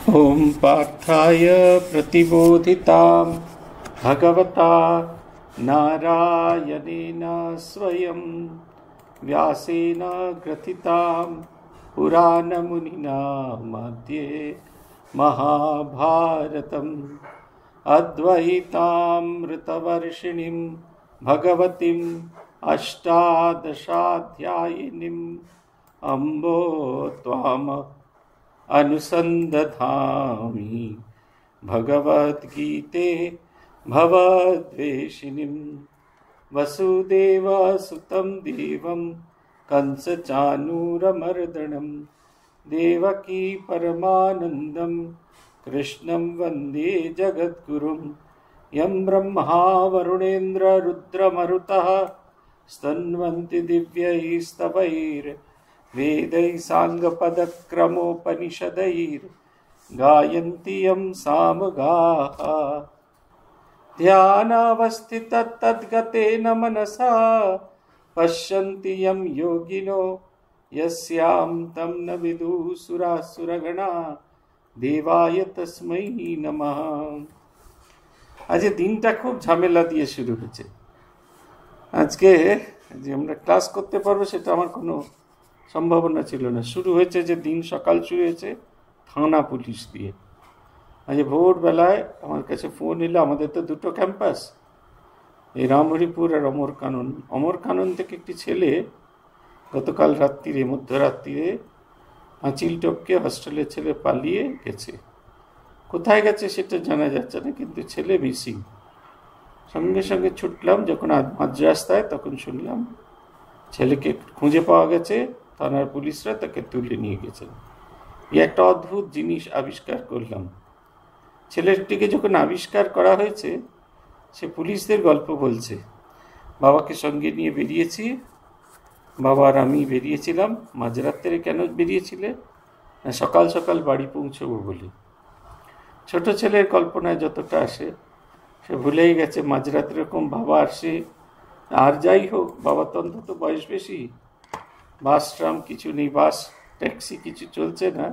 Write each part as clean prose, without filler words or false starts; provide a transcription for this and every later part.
ॐ पार्थाय प्रतिबोधितां भगवता नारायणेन स्वयं व्यासेन ग्रथितां पुराणमुनिना मध्ये महाभारतम् अद्वैतामृतवर्षिणीं भगवतीम् अष्टादशाध्यायिनीम् अम्बो त्वाम् अनुसन्दधामि भगवद्गीते भवद्वेषिणीं वसुदेवसुतं देवं कंसचानूरमर्दनं देवकी परमानन्दं कृष्णं वन्दे जगद्गुरुं यं ब्रह्मा वरुणेन्द्र रुद्रमरुतः स्तन्वन्ति दिव्यैस्तवैर् वेदैः साङ्गपदक्रमोपनिषदैर्गायन्ति यं सामगाः ध्यानावस्थिततद्गतेन मनसा पश्यन्ति यं योगिनो यस्यां तं न विदुः सुरासुरगणा देवाय तस्मै नमः। आज दिनটা খুব ঝামেলা দিয়ে শুরু হয়েছে। আজকে যে আমরা ক্লাস করতে পারবো সেটা আমার কোনো সম্ভাবনা ছিল না। শুরু হয়েছে যে দিন সকাল শুরু হয়েছে থানা পুলিশ দিয়ে। আজ ভোরবেলায় আমার কাছে ফোন এলো, আমাদের তো দুটো ক্যাম্পাস, এই রামহরিপুর আর অমরকানন থেকে একটি ছেলে গতকাল রাত্রিরে মধ্যরাত্রিরে পাঁচিল টপকে হস্টেলের ছেলে পালিয়ে গেছে। কোথায় গেছে সেটা জানা যাচ্ছে না, কিন্তু ছেলে মিসিং। সঙ্গে সঙ্গে ছুটলাম, যখন মাঝ রাস্তায় তখন শুনলাম ছেলেকে খুঁজে পাওয়া গেছে, থানার পুলিশরা তাকে তুলে নিয়ে গেছেন। এই একটা অদ্ভুত জিনিস আবিষ্কার করলাম। ছেলেটিকে যখন আবিষ্কার করা হয়েছে সে পুলিশদের গল্প বলছে, বাবাকে সঙ্গে নিয়ে বেরিয়েছি, বাবা আর আমি বেরিয়েছিলাম। মাঝরাত্রে কেন বেরিয়েছিলে? সকাল সকাল বাড়ি পৌঁছবো বলে। ছোট ছেলের কল্পনায় যতটা আসে সে ভুলেই গেছে মাঝরাত্রে এরকম বাবা আসে। আর যাই হোক, বাবা তো অন্তত বয়স বেশি, বাস ট্রাম কিছু নেই, বাস ট্যাক্সি কিছু চলছে না।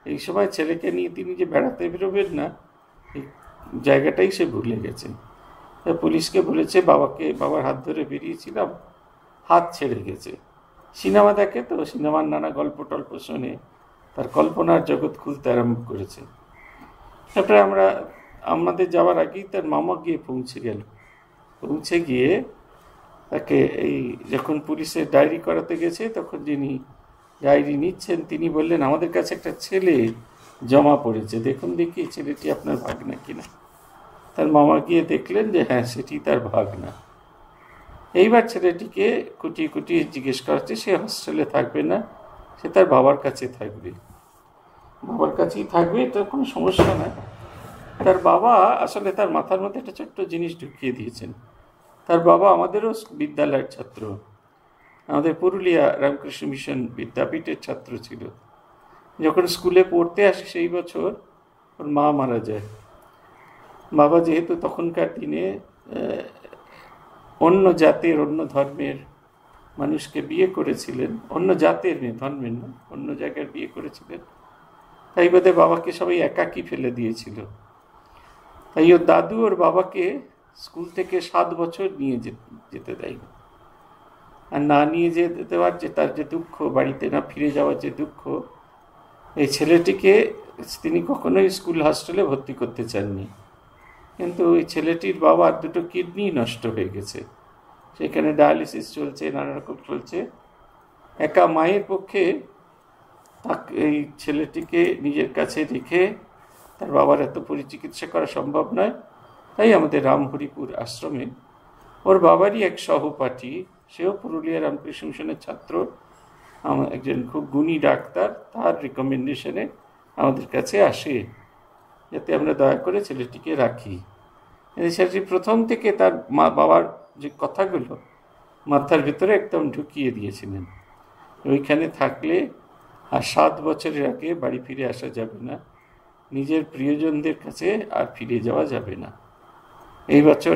এই সময় ছেলেকে নিয়ে তিনি যে বেড়াতে বেরোবেন না, এই জায়গাটাই সে ভুলে গেছেন। পুলিশকে বলেছে বাবার হাত ধরে বেরিয়েছিলাম, হাত ছেড়ে গেছে। সিনেমা দেখে তো, সিনেমার নানা গল্প টল্প শুনে তার কল্পনার জগৎ খুলতে আরম্ভ করেছে। তারপরে আমাদের যাওয়ার আগেই তার মামা গিয়ে পৌঁছে গিয়ে তাকে এই যখন পুলিশের ডায়েরি করাতে গেছে, তখন যিনি ডায়েরি নিচ্ছেন তিনি বললেন, আমাদের কাছে একটা ছেলে জমা পড়েছে, দেখুন দেখি ছেলেটি আপনার ভাগনা কিনা। তার মামা গিয়ে দেখলেন যে হ্যাঁ, সেটি তার ভাগনা। এইবার ছেলেটিকে কুটিয়ে কুটিয়ে জিজ্ঞেস করাচ্ছে, সে হস্টেলে থাকবে না, সে তার বাবার কাছে থাকবে। বাবার কাছেই থাকবে, এটা কোনো সমস্যা না। তার বাবা আসলে তার মাথার মধ্যে একটা ছোট্ট জিনিস ঢুকিয়ে দিয়েছেন। তার বাবা আমাদেরও বিদ্যালয়ের ছাত্র, আমাদের পুরুলিয়া রামকৃষ্ণ মিশন বিদ্যাপীঠের ছাত্র ছিল। যখন স্কুলে পড়তে আসে সেই বছর ওর মা মারা যায়। বাবা যেহেতু তখনকার দিনে অন্য জাতের অন্য ধর্মের মানুষকে বিয়ে করেছিলেন, অন্য জাতের মেয়ে, ধর্মের না, অন্য জায়গার বিয়ে করেছিলেন, তাই বোধে বাবাকে সবাই একাকী ফেলে দিয়েছিল। তাই ওর দাদু ওর বাবাকে স্কুল থেকে 7 বছর নিয়ে যেতে দেয়নি। আর না নিয়ে যেতে দেওয়ার যে তার যে দুঃখ, বাড়িতে না ফিরে যাওয়ার যে দুঃখ, এই ছেলেটিকে তিনি কখনোই স্কুল হস্টেলে ভর্তি করতে চাননি। কিন্তু ওই ছেলেটির বাবার 2টো কিডনি নষ্ট হয়ে গেছে, সেখানে ডায়ালিসিস চলছে, নানা রকম চলছে। একা মায়ের পক্ষে এই ছেলেটিকে নিজের কাছে রেখে তার বাবার এত পরিচিকিৎসা করা সম্ভব নয়। তাই আমাদের রামহরিপুর আশ্রমে ওর বাবারই এক সহপাঠী, সেও পুরুলিয়া রামকৃষ্ণ মিশনের ছাত্র, একজন খুব গুণী ডাক্তার, তার রিকমেন্ডেশনে আমাদের কাছে আসে যাতে আমরা দয়া করে ছেলেটিকে রাখি। ছেলেটি প্রথম থেকে তার বাবার যে কথাগুলো মাথার ভেতরে একদম ঢুকিয়ে দিয়েছিলেন, ওইখানে থাকলে আর 7 বছরের আগে বাড়ি ফিরে আসা যাবে না, নিজের প্রিয়জনদের কাছে আর ফিরে যাওয়া যাবে না। এই বছর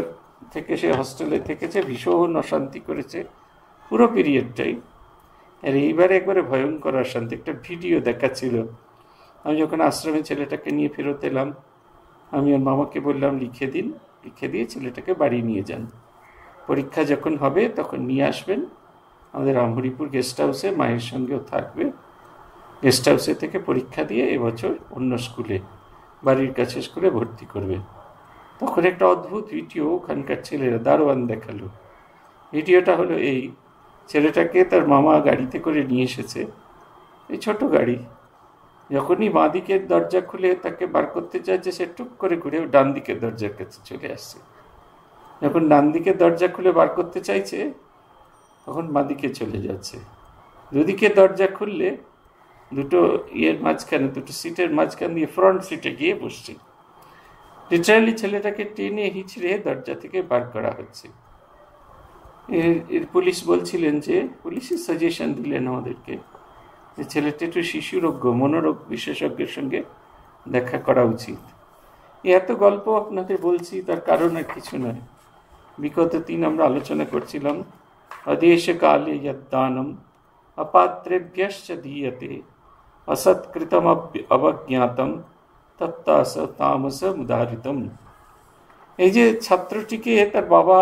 থেকে সে হস্টেলে থেকেছে, ভীষণ অশান্তি করেছে পুরো পিরিয়ডটাই। আর এইবারে একবারে ভয়ঙ্কর অশান্তি। একটা ভিডিও দেখাচ্ছিল আমি যখন আশ্রমে ছেলেটাকে নিয়ে ফেরত এলাম, আমি ওর মামাকে বললাম লিখে দিন, লিখে দিয়ে ছেলেটাকে বাড়ি নিয়ে যান, পরীক্ষা যখন হবে তখন নিয়ে আসবেন, আমাদের রামহরিপুর গেস্ট হাউসে মায়ের সঙ্গেও থাকবে, গেস্ট হাউসে থেকে পরীক্ষা দিয়ে এবছর অন্য স্কুলে, বাড়ির কাছে স্কুলে ভর্তি করবে। তখন একটা অদ্ভুত ভিডিও ওখানকার ছেলেরা দারোয়ান দেখালো। ভিডিওটা হলো এই, ছেলেটাকে তার মামা গাড়িতে করে নিয়ে এসেছে, এই ছোট গাড়ি, যখনই বাঁ দিকের দরজা খুলে তাকে বার করতে চাইছে, সে টুক করে ঘুরে ডান দিকের দরজার কাছে চলে আসছে। যখন ডান দিকের দরজা খুলে বার করতে চাইছে তখন বাঁ দিকে চলে যাচ্ছে। দুদিকে দরজা খুললে দুটো মাঝখানে, দুটো সিটের মাঝখান দিয়ে ফ্রন্ট সিটে গিয়ে বসছে। লিটারালি ছেলেটাকে টেনে হিচড়ে দরজা থেকে বার করা হচ্ছে। এর পুলিশ বলছিলেন যে, পুলিশের সাজেশন দিলেন আমাদেরকে যে ছেলেটা একটু শিশুরোগ্য, মনোরোগ বিশেষজ্ঞের সঙ্গে দেখা করা উচিত। এত গল্প আপনাদের বলছি তার কারণ আর কিছু নয়। বিগত দিন আমরা আলোচনা করছিলাম অদেশ কালে যদ্দানম অপাত্রেভ্যশ্চ দীয়তে অসৎকৃতম অবজ্ঞাতম তত্তাস তামস মুদারিতম। এই যে ছাত্রটিকে তার বাবা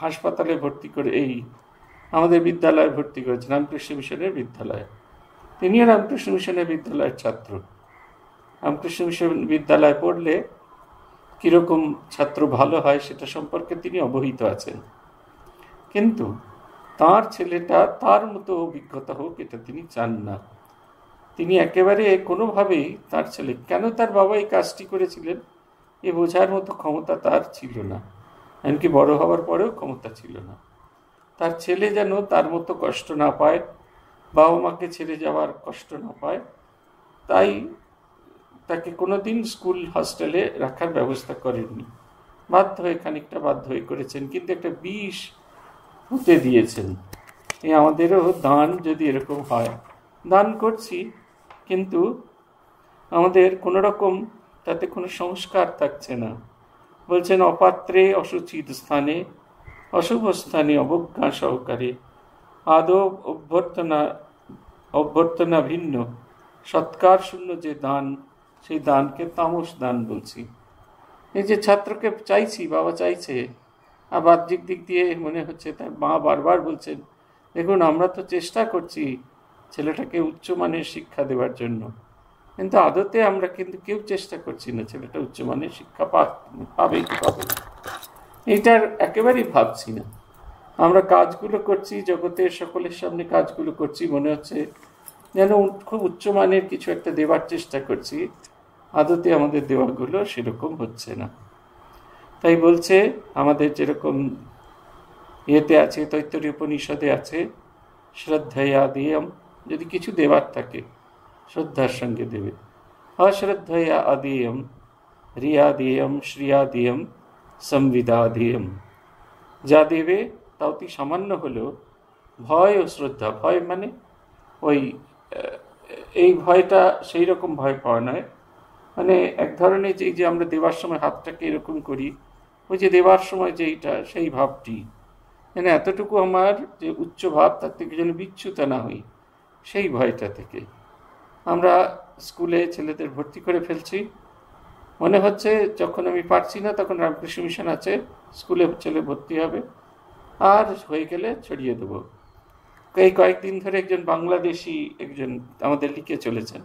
হাসপাতালে ভর্তি করে, এই আমাদের বিদ্যালয়ে ভর্তি করেছেন, রামকৃষ্ণ মিশনের বিদ্যালয়ে। তিনিও রামকৃষ্ণ মিশনের বিদ্যালয়ের ছাত্র। রামকৃষ্ণ মিশন বিদ্যালয়ে পড়লে কীরকম ছাত্র ভালো হয় সেটা সম্পর্কে তিনি অবহিত আছেন, কিন্তু তার ছেলেটা তার মতো অভিজ্ঞতা হোক এটা তিনি চান না। তিনি একেবারে কোনোভাবেই তার ছেলে, কেন তার বাবা এই কাজটি করেছিলেন এ বোঝার মতো ক্ষমতা তার ছিল না, এমনকি বড় হওয়ার পরেও ক্ষমতা ছিল না। তার ছেলে যেন তার মতো কষ্ট না পায়, বাবা মাকে ছেড়ে যাওয়ার কষ্ট না পায়, তাই তাকে কোনোদিন স্কুল হস্টেলে রাখার ব্যবস্থা করেননি। খানিকটা বাধ্য হয়ে করেছেন, কিন্তু একটা বিষ হতে দিয়েছেন। আমাদেরও দান যদি এরকম হয়, দান করছি কিন্তু আমাদের কোনো রকম তাতে কোনো সংস্কার থাকছে না। বলছেন অপাত্রে অসুচিত স্থানে অশুভ স্থানে অবজ্ঞা সহকারে আদৌ অভ্যর্থনা ভিন্ন সৎকার শূন্য যে দান, সেই দানকে তামস দান বলছি। এই যে ছাত্রকে চাইছি, বাবা চাইছে, আর বাহ্যিক দিক দিয়ে মনে হচ্ছে তার মা বারবার বলছেন দেখুন আমরা তো চেষ্টা করছি ছেলেটাকে উচ্চমানের শিক্ষা দেওয়ার জন্য, কিন্তু আদতে আমরা কিন্তু কেউ চেষ্টা করছি না ছেলেটা উচ্চমানের শিক্ষা পাবে কি পাবে না, এইটার একেবারেই ভাবছি না। আমরা কাজগুলো করছি, জগতের সকলের সামনে কাজগুলো করছি, মনে হচ্ছে যেন খুব উচ্চমানের কিছু একটা দেওয়ার চেষ্টা করছি, আদতে আমাদের দেওয়াগুলো সেরকম হচ্ছে না। তাই বলছে আমাদের যেরকম ইয়েতে আছে, তৈত্তরীয় উপনিষদে আছে, শ্রদ্ধয়া দিয়ম, যদি কিছু দেওয়ার থাকে শ্রদ্ধার সঙ্গে দেবে, অশ্রদ্ধয়া আদিয়ম রিয়া দিয়ম শ্রিয়া দিয়ম সংবিদা দিয়ম। যা দেবে তা অতি সামান্য হলেও ভয় ও শ্রদ্ধা, ভয় মানে ওই এই ভয়টা সেই রকম ভয় পাওয়া নয়, মানে এক ধরনের যে আমরা দেওয়ার সময় হাতটাকে এরকম করি, ওই যে দেওয়ার সময় যে এইটা সেই ভাবটি, মানে এতটুকু আমার যে উচ্চ ভাব তার থেকে যেন বিচ্যুত না হই, সেই ভয়টা থেকে আমরা স্কুলে ছেলেদের ভর্তি করে ফেলছি। মনে হচ্ছে যখন আমি পারছি না তখন রামকৃষ্ণ মিশন আছে, স্কুলে ছেলে ভর্তি হবে, আর হয়ে গেলে ছড়িয়ে দেবো। এই কয়েকদিন ধরে একজন বাংলাদেশি একজন আমাদের লিখে চলেছেন,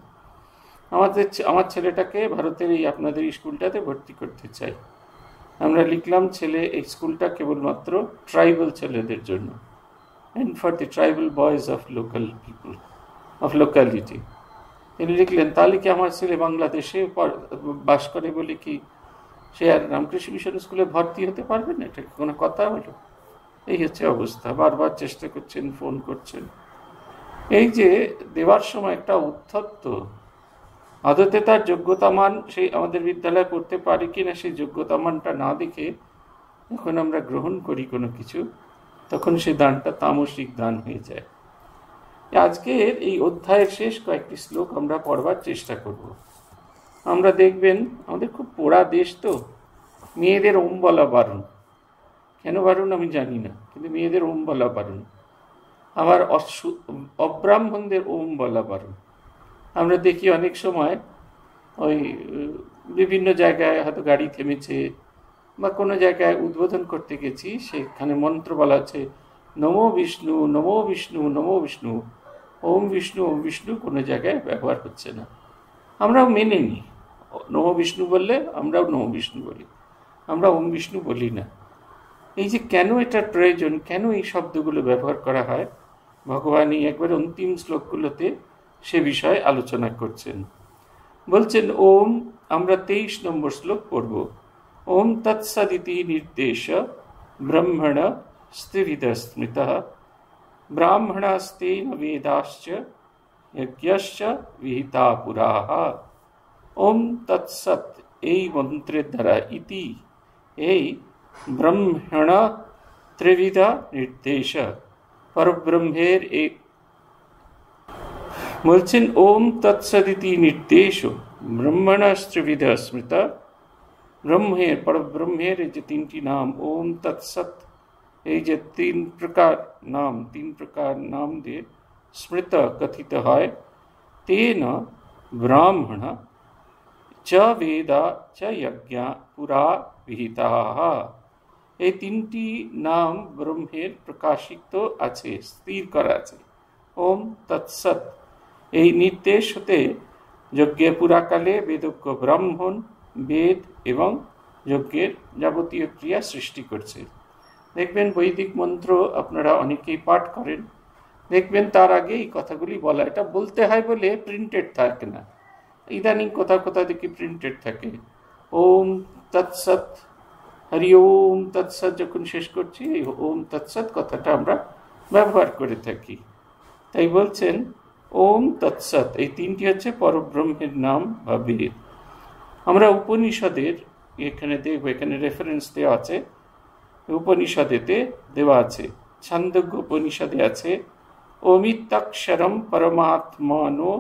আমার ছেলেটাকে ভারতের এই আপনাদের স্কুলটাতে ভর্তি করতে চাই। আমরা লিখলাম ছেলে এই স্কুলটা কেবলমাত্র ট্রাইবাল ছেলেদের জন্য, and for the tribal boys of local people of locality. তিনি লিখলেন তাহলে কি আমার ছেলে বাংলাদেশে বাস করে বলে কি সে আর রামকৃষ্ণ মিশন স্কুলে ভর্তি হতে পারবে না? এটা কোনো কথা হলো? এই হচ্ছে অবস্থা। বারবার চেষ্টা করছেন, ফোন করছেন। এই যে দেওয়ার সময় একটা উদ্ধত্ত, আদতে তার যোগ্যতা মান সেই আমাদের বিদ্যালয়ে পড়তে পারে কিনা সেই যোগ্যতা মানটা না দেখে যখন আমরা গ্রহণ করি কোনো কিছু, তখন সেই দানটা তামসিক দান হয়ে যায়। আজকের এই অধ্যায়ের শেষ কয়েকটি শ্লোক আমরা পড়বার চেষ্টা করব। আমরা দেখবেন আমাদের খুব পোড়া দেশ তো, মেয়েদের ওম বলা বারণ। কেন বারণ আমি জানি না, কিন্তু মেয়েদের ওম বলা বারণ। আবার অব্রাহ্মণদের ওম বলা বারণ। আমরা দেখি অনেক সময় ওই বিভিন্ন জায়গায় হয়তো গাড়ি থেমেছে বা কোনো জায়গায় উদ্বোধন করতে গেছি, সেখানে মন্ত্র বলা আছে নমো বিষ্ণু নমো বিষ্ণু নমো বিষ্ণু, ওম বিষ্ণু কোনো জায়গায় ব্যবহার হচ্ছে না। আমরাও মেনে নিই, নমো বিষ্ণু বললে আমরাও নমো বিষ্ণু বলি, আমরা ওম বিষ্ণু বলি না। এই যে কেন এটার প্রয়োজন, কেন এই শব্দগুলো ব্যবহার করা হয়, ভগবান এই একবার অন্তিম শ্লোকগুলোতে সে বিষয়ে আলোচনা করছেন। বলছেন ওম, আমরা 23 নম্বর শ্লোক পড়ব। ওম তৎসদিতি নির্দেশ ব্রহ্মণ স্ত্রিবিদ স্মৃত ব্রাহ্মণাস্তেন বেদাশ্চ যজ্ঞশ্চ বিহিতা পুরাহ। ওম তৎসৎ এই মন্ত্রের দ্বারা, ইতি এই, ব্রহ্মণ ত্রিবিধ নির্দেশ পরব্রহ্মের এক, বলছেন ওম তৎসদিতি নির্দেশ ব্রহ্মণ ত্রিবিধ স্মৃত, ব্রহ্মের পরব্রহ্মের এই যে 3টি নাম ওম তৎসৎ, এই যে 3 প্রকার নাম দিয়ে স্মৃত কথিত হয়, তেন ব্রাহ্মণ চ বেদা চ যজ্ঞ পুরা বিহিতাঃ। এই 3টি নাম ব্রহ্মের প্রকাশিত আছে, স্থির করা আছে। ওম তৎসৎ এই নির্দেশ হতে যজ্ঞে পুরাকালে বেদজ্ঞ ব্রাহ্মণ বেদ এবং যজ্ঞের যাবতীয় ক্রিয়া সৃষ্টি করছে। দেখবেন বৈদিক মন্ত্র আপনারা অনেকেই পাঠ করেন, দেখবেন তার আগে এই কথাগুলি বলা, এটা বলতে হয় বলে প্রিন্টেড থাকে না, ইদানিং কোথাও দেখি প্রিন্টেড থাকে। ওম তৎসৎ, হরি ওম তৎসৎ যখন শেষ করছি এই ওম তৎসৎ কথাটা আমরা ব্যবহার করে থাকি। তাই বলছেন ওম তৎসৎ এই 3টি হচ্ছে পরব্রহ্মের নাম বা বেদ। আমরা উপনিষদের এখানে দেখব, এখানে রেফারেন্স দেওয়া আছে, উপনিষদেতে দেওয়া আছে, ছান্দোগ্য উপনিষদে আছে ওমিত্তাক্ষরম পরমাত্মানো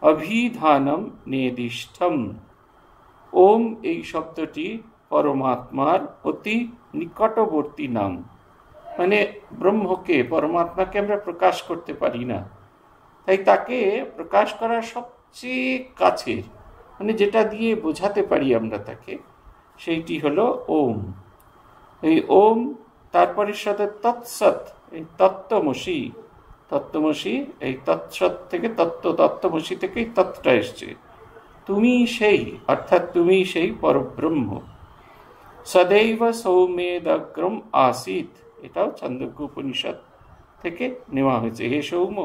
অভিধানম নির্দিষ্টম। ওম এই শব্দটি পরমাত্মার অতি নিকটবর্তী নাম, মানে ব্রহ্মকে, পরমাত্মাকে আমরা প্রকাশ করতে পারি না, তাই তাকে প্রকাশ করার সবচেয়ে কাছের, মানে যেটা দিয়ে বোঝাতে পারি আমরা তাকে, সেইটি হলো ওম। এই ওম, তারপরে সাথে তৎসৎ, এই তত্ত্বমসি, এই তৎসৎ থেকে তত্ত্বমসি থেকে তত্ত্বটা এসছে, তুমি সেই, অর্থাৎ তুমি সেই পরব্রহ্ম। সदैव সৌমেদগ্রম আসিত, এটাও ছান্দোগ্য উপনিষদ থেকে নেওয়া হয়েছে। হে সৌম,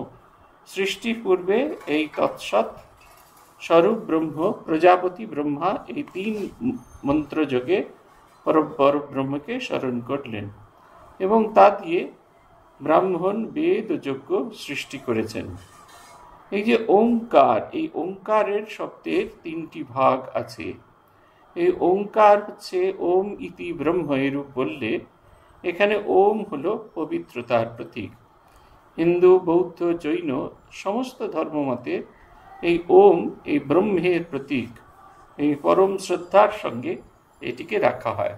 সৃষ্টি পূর্বে এই তৎসৎ স্বরূপ ব্রহ্ম, প্রজাপতি ব্রহ্মা এই 3 মন্ত্র যোগে পরব্রহ্মকে স্মরণ করলেন এবং তা দিয়ে ব্রাহ্মণ বেদ যজ্ঞ সৃষ্টি করেছেন। এই যে ওঙ্কার, এই ওঙ্কারের শব্দের 3টি ভাগ আছে। এই ওঙ্কার হচ্ছে ওম ইতি ব্রহ্ম এরূপ বললে, এখানে ওম হলো পবিত্রতার প্রতীক। হিন্দু, বৌদ্ধ, জৈন সমস্ত ধর্মমতে এই ওম এই ব্রহ্মের প্রতীক, এই পরম শ্রদ্ধার সঙ্গে এটিকে রাখা হয়।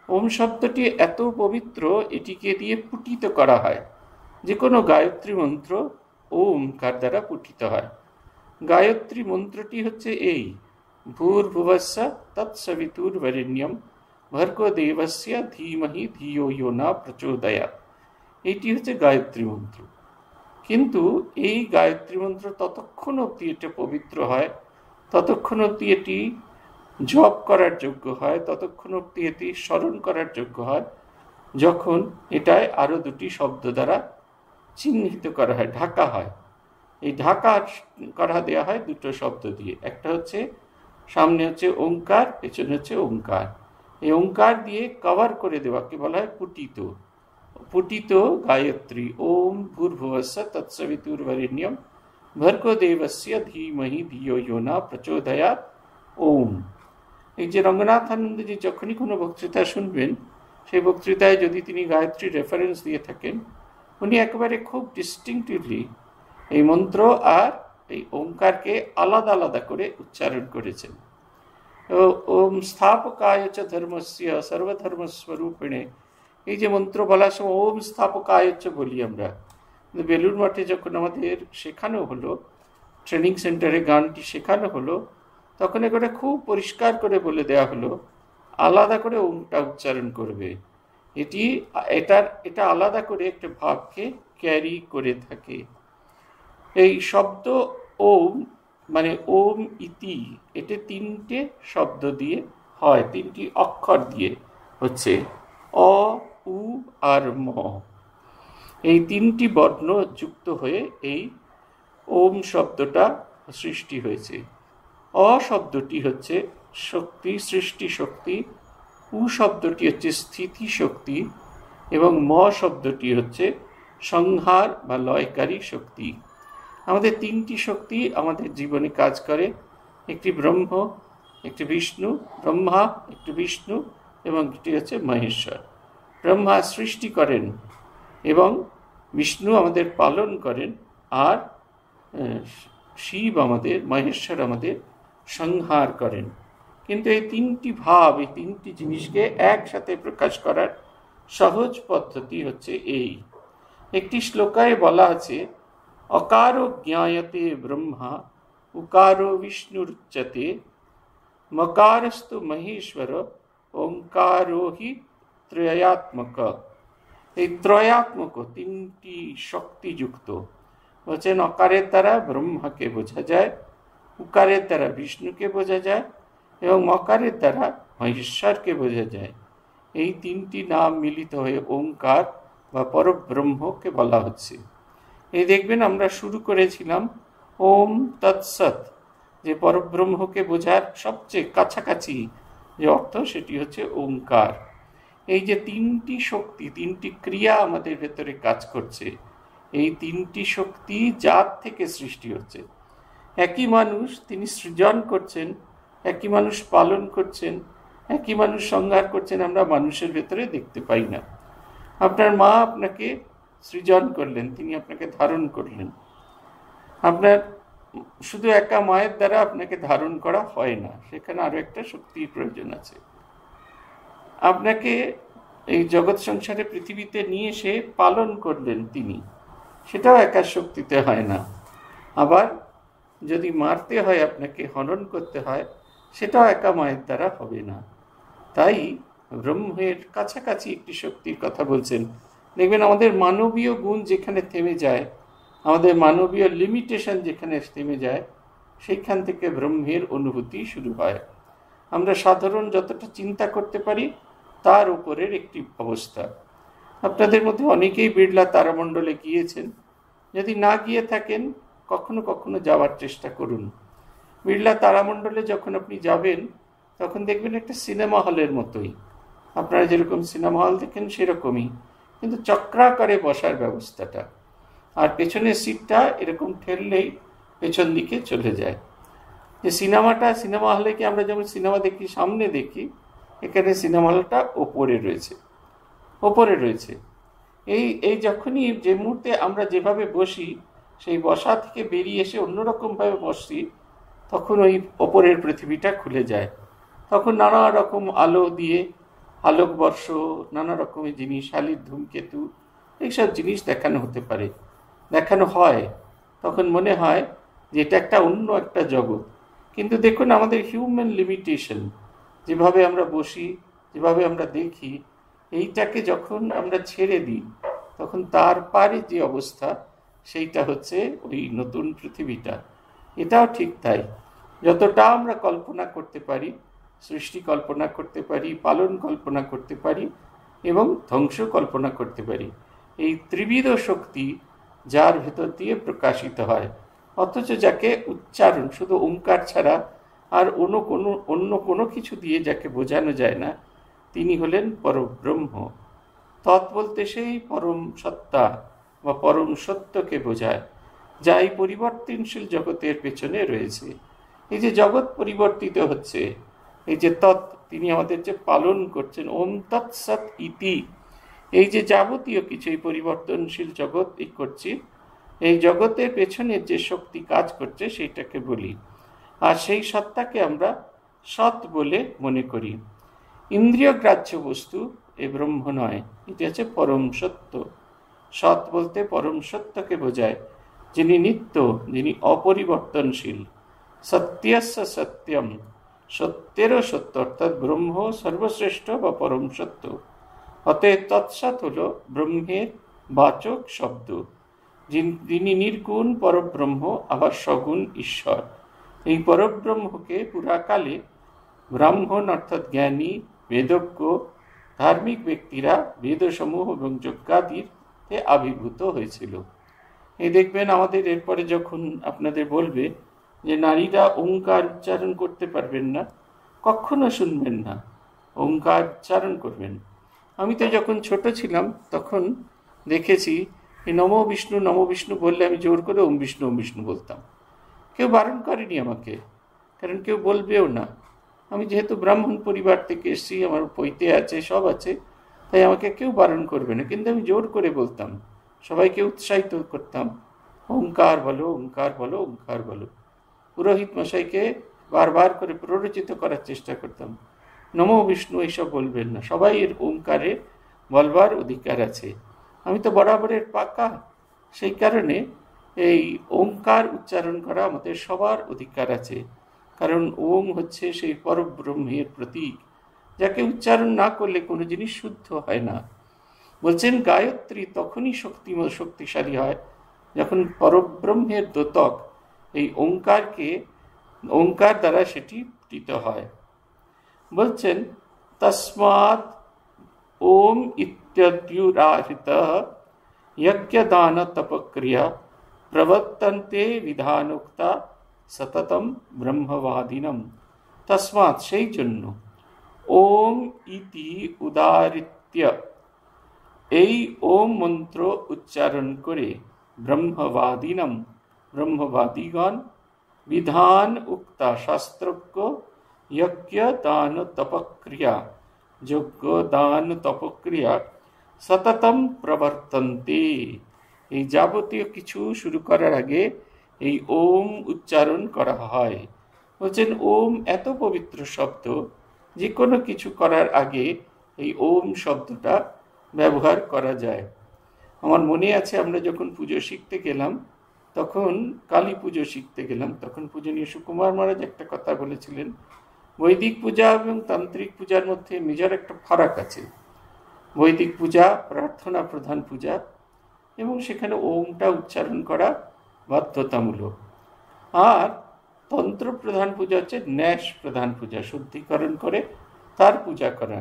ওম শব্দটি এত পবিত্র, এটিকে দিয়ে পুটিত করা হয়। যে কোনো গায়ত্রী মন্ত্র ওমকার দ্বারা পুটিত হয়। গায়ত্রী মন্ত্রটি হচ্ছে এই ভূর্ভুবস্য তৎসবিতুর্বরেণ্যম ভর্গো দেবস্য ধীমহি ধিয়ো ইয়ো ন প্রচোদয়াৎ, এটি হচ্ছে গায়ত্রী মন্ত্র। কিন্তু এই গায়ত্রী মন্ত্র ততক্ষণ অবধি এটা পবিত্র হয়, ততক্ষণ অবধি এটি জপ করার যোগ্য হয়, ততক্ষণ অবধি এটি স্মরণ করার যোগ্য হয়, যখন এটায় আরো 2টি শব্দ দ্বারা চিহ্নিত করা হয়, ঢাকা হয়। এই ঢাকা করা দেওয়া হয় 2টো শব্দ দিয়ে, একটা হচ্ছে সামনে হচ্ছে ওঙ্কার, পেছনে হচ্ছে ওঙ্কার। এই ওঙ্কার দিয়ে কভার করে দেওয়াকে বলা হয় পুটিত। পুটিত গায়ত্রী ওম ভূর্ভুবস্য তৎসবিতুর্বরেণ্যম ভর্গো দেবস্য ধীমহি ধিয়ো ইয়ো ন প্রচোদয়াৎ ওম। এই যে রঙ্গনাথানন্দজি যখনই কোনো বক্তৃতা শুনবেন, সেই বক্তৃতায় যদি তিনি গায়ত্রী রেফারেন্স দিয়ে থাকেন, উনি একেবারে খুব ডিস্টিংটিভলি এই মন্ত্র আর এই ওঙ্কারকে আলাদা আলাদা করে উচ্চারণ করেছেন। ওম স্থাপকায় চ ধর্মস্য সর্বধর্মস্বরূপিণে, এই যে মন্ত্র বলার সময় ওম স্থাপকায় চ বলি আমরা, বেলুড় মঠে যখন আমাদের শেখানো হলো, ট্রেনিং সেন্টারে গানটি শেখানো হলো, তখন এগুলো খুব পরিষ্কার করে বলে দেওয়া হলো, আলাদা করে ওমটা উচ্চারণ করবে। এটা আলাদা করে একটা ভাবকে ক্যারি করে থাকে। এই শব্দ ওম মানে ওম ইতি, এটা তিনটে শব্দ দিয়ে হয়, তিনটি অক্ষর দিয়ে হচ্ছে, অ, উ আর ম। এই তিনটি বর্ণ যুক্ত হয়ে এই ওম শব্দটা সৃষ্টি হয়েছে। অ শব্দটি হচ্ছে শক্তি, সৃষ্টি শক্তি। উ শব্দটি হচ্ছে স্থিতি শক্তি এবং ম শব্দটি হচ্ছে সংহার বা লয়কারী শক্তি। আমাদের তিনটি শক্তি আমাদের জীবনে কাজ করে। একটি ব্রহ্ম, একটি বিষ্ণু, ব্রহ্মা, একটি বিষ্ণু এবং একটি হচ্ছে মহেশ্বর। ব্রহ্মা সৃষ্টি করেন এবং বিষ্ণু আমাদের পালন করেন, আর শিব আমাদের, মহেশ্বর আমাদের সংহার করেন। কিন্তু এই তিনটি ভাব, এই তিনটি জিনিসকে একসাথে প্রকাশ করার সহজ পদ্ধতি হচ্ছে এই। একটি শ্লোকায় বলা আছে, অকারো জ্ঞায়তে ব্রহ্মা, উকারো বিষ্ণুরুচ্যতে, মকারস্তু মহেশ্বর, ওঙ্কারো হি ত্রয়াত্মক। এই ত্রয়াত্মক তিনটি শক্তিযুক্ত বলছেন, অকারের দ্বারা ব্রহ্মাকে বোঝা যায়, উকারের দ্বারা বিষ্ণুকে বোঝা যায় এবং মকারের দ্বারা মহেশ্বরকে বোঝা যায়। এই তিনটি নাম মিলিত হয়ে ওঙ্কার বা পরব্রহ্মকে বলা হচ্ছে। এই দেখবেন আমরা শুরু করেছিলাম ওম তৎসৎ, যে পরব্রহ্মকে বোঝার সবচেয়ে কাছাকাছি যে অর্থ, সেটি হচ্ছে ওঙ্কার। এই যে তিনটি শক্তি, তিনটি ক্রিয়া আমাদের ভেতরে কাজ করছে, এই তিনটি শক্তি যার থেকে সৃষ্টি হচ্ছে। একই মানুষ, তিনি সৃজন করছেন, একই মানুষ পালন করছেন, একই মানুষ সংহার করছেন, আমরা মানুষের ভেতরে দেখতে পাই না। আপনার মা আপনাকে সৃজন করলেন, তিনি আপনাকে ধারণ করলেন। আপনার শুধু একা মায়ের দ্বারা আপনাকে ধারণ করা হয় না, সেখানে আরো একটা শক্তির প্রয়োজন আছে। আপনাকে এই জগৎ সংসারে পৃথিবীতে নিয়ে এসে পালন করলেন তিনি, সেটাও একা শক্তিতে হয় না। আবার যদি মারতে হয়, আপনাকে হনন করতে হয়, সেটাও একা মায়ের দ্বারা হবে না। তাই ব্রহ্মের কাছাকাছি একটি শক্তির কথা বলছেন। দেখবেন আমাদের মানবীয় গুণ যেখানে থেমে যায়, আমাদের মানবীয় লিমিটেশন যেখানে থেমে যায়, সেইখান থেকে ব্রহ্মের অনুভূতি শুরু হয়। আমরা সাধারণ যতটা চিন্তা করতে পারি তার উপরের একটি অবস্থা। আপনাদের মধ্যে অনেকেই বিড়লা তারামণ্ডলে গিয়েছেন, যদি না গিয়ে থাকেন কখনো কখনো যাওয়ার চেষ্টা করুন। বিড়লা তারামণ্ডলে যখন আপনি যাবেন, তখন দেখবেন একটা সিনেমা হলের মতোই, আপনারা যেরকম সিনেমা হল দেখেন সেরকমই, কিন্তু চক্রাকারে বসার ব্যবস্থাটা, আর পেছনের সিটটা এরকম ঠেললেই পেছন দিকে চলে যায়। যে সিনেমা হলে কি আমরা যেমন সিনেমা দেখি সামনে দেখি, এখানে সিনেমা হলটা ওপরে রয়েছে। এই যখনই যে মুহূর্তে আমরা যেভাবে বসি, সেই বসা থেকে বেরিয়ে এসে অন্যরকমভাবে বসছি, তখন ওই ওপরের পৃথিবীটা খুলে যায়। তখন নানা রকম আলো দিয়ে, আলোকবর্ষ, নানা রকমের জিনিস, শালির ধূমকেতু, এইসব জিনিস দেখানো হয়। তখন মনে হয় যে এটা একটা অন্য একটা জগৎ। কিন্তু দেখুন আমাদের হিউম্যান লিমিটেশন, যেভাবে আমরা বসি, যেভাবে আমরা দেখি, এইটাকে যখন আমরা ছেড়ে দিই, তখন তার পারে যে অবস্থা, সেইটা হচ্ছে ওই নতুন পৃথিবীটা। এটাও ঠিক তাই, যতটা আমরা কল্পনা করতে পারি, সৃষ্টি কল্পনা করতে পারি, পালন কল্পনা করতে পারি এবং ধ্বংস কল্পনা করতে পারি, এই ত্রিবিধ শক্তি যার ভেতর দিয়ে প্রকাশিত হয়, অথচ যাকে উচ্চারণ শুধু ওঙ্কার ছাড়া আর অন্য কোনো কিছু দিয়ে যাকে বোঝানো যায় না, তিনি হলেন পরব্রহ্ম। তৎ বলতে সেই পরম সত্তা বা পরম সত্যকে বোঝায়, যা এই পরিবর্তনশীল জগতের পেছনে রয়েছে। এই যে জগৎ পরিবর্তিত হচ্ছে, এই যে তৎ, তিনি আমাদের যে পালন করছেন, ওম তৎসৎ ইতি, এই যে যাবতীয় কিছু এই পরিবর্তনশীল জগৎ করছি, এই জগতের পেছনে যে শক্তি কাজ করছে সেইটাকে বলি, আর সেই সত্তাকে আমরা সৎ বলে মনে করি। ইন্দ্রিয় গ্রাহ্য বস্তু এ ব্রহ্ম নয়, এটি হচ্ছে পরম সত্য। সৎ বলতে পরম সত্যকে বোঝায়, যিনি নিত্য, যিনি অপরিবর্তনশীল। সত্যস্য সত্যম, সত্যেরও সত্য, অর্থাৎ ব্রহ্ম সর্বশ্রেষ্ঠ বা পরম সত্য। অতএব তৎসৎ হল ব্রহ্মের বাচক শব্দ। যিনি নির্গুণ পরব্রহ্ম, আবার সগুণ ঈশ্বর। এই পরব্রহ্মকে পুরাকালে ব্রাহ্মণ অর্থাৎ জ্ঞানী, বেদজ্ঞ, ধার্মিক ব্যক্তিরা বেদসমূহ এবং যজ্ঞাদিতে আবির্ভূত হয়েছিল। এই দেখবেন আমাদের এরপরে যখন আপনাদের বলবে যে নারীরা ওঙ্কার উচ্চারণ করতে পারবেন না, কখনো শুনবেন না, ওঙ্কার উচ্চারণ করবেন। আমি তো যখন ছোট ছিলাম তখন দেখেছি এই নমো বিষ্ণু বললে আমি জোর করে ওম বিষ্ণু বলতাম। কেউ বারণ করেনি আমাকে, কারণ কেউ বলবেও না। আমি যেহেতু ব্রাহ্মণ পরিবার থেকে এসেছি, আমার পৈতে আছে, সব আছে, তাই আমাকে কেউ বারণ করবে না, কিন্তু আমি জোর করে বলতাম, সবাইকে উৎসাহিত করতাম, ওঙ্কার বলো, ওঙ্কার বলো, ওঙ্কার বলো। পুরোহিত মশাইকে বারবার করে প্ররোচিত করার চেষ্টা করতাম, নমো বিষ্ণু এইসব বলবেন না, সবাই এর ওঙ্কারে বলবার অধিকার আছে। আমি তো বরাবরের পাকা, সেই কারণে এই ওঙ্কার উচ্চারণ করা আমাদের সবার অধিকার আছে। কারণ ওম হচ্ছে সেই পরব্রহ্মের প্রতীক, যাকে উচ্চারণ না করলে কোনো জিনিস শুদ্ধ হয় না। বলছেন গায়ত্রী তখনই শক্তিশালী হয় যখন পরব্রহ্মের দ্যোতক এই ওঙ্কার দ্বারা সেটি পঠিত হয়। বলছেন তস্মাৎ ওম ইত্যদ্যুরাহৃতঃ যজ্ঞদান তপক্রিয়া প্রবর্তন্তে বিধানোক্তা সততম ব্রহ্মবাদিনম। তস্মাৎ সেই জন্য, ওম ইতি উদাহৃত্য এই ওম মন্ত্র উচ্চারণ করে, ব্রহ্মবাদিনম ব্রহ্মবাদীগণ, বিধান উক্তা শাস্ত্রজ্ঞ যজ্ঞ দান তপক্রিয়া যজ্ঞ দান তপক্রিয়া সততম প্রবর্তন্তে, এই যাবতীয় কিছু শুরু করার আগে এই ওম উচ্চারণ করা হয়। বলছেন ওম এত পবিত্র শব্দ, যে কোনো কিছু করার আগে এই ওম শব্দটা ব্যবহার করা যায়। আমার মনে আছে আমরা যখন পুজো শিখতে গেলাম, তখন কালী পুজো শিখতে গেলাম, তখন পূজনীয় সুকুমার মহারাজ একটা কথা বলেছিলেন, বৈদিক পূজা এবং তান্ত্রিক পূজার মধ্যে মেজর একটা ফারাক আছে। বৈদিক পূজা প্রার্থনা প্রধান পূজা, এবং সেখানে ওমটা উচ্চারণ করা বাধ্যতামূলক। আর তন্ত্র প্রধান পূজা হচ্ছে ন্যাস প্রধান পূজা, শুদ্ধিকরণ করে তার পূজা করা।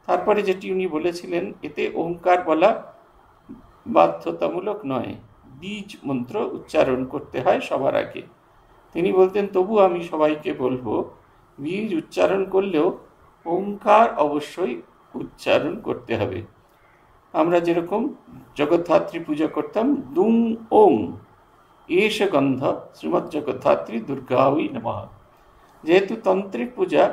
তারপরে যেটি উনি বলেছিলেন, এতে ওঙ্কার বলা বাধ্যতামূলক নয়, বীজ মন্ত্র উচ্চারণ করতে হয় সবার আগে। তিনি বলতেন তবু আমি সবাইকে বলবো, বীজ উচ্চারণ করলেও ওঙ্কার অবশ্যই উচ্চারণ করতে হবে। আমরা যেরকম জগদ্ধাত্রী পূজা করতাম, দুং ওং এষ গন্ধ শ্রীমৎ জগদ্ধাত্রী দুর্গাই নমঃ। যেহেতু তান্ত্রিক পূজা,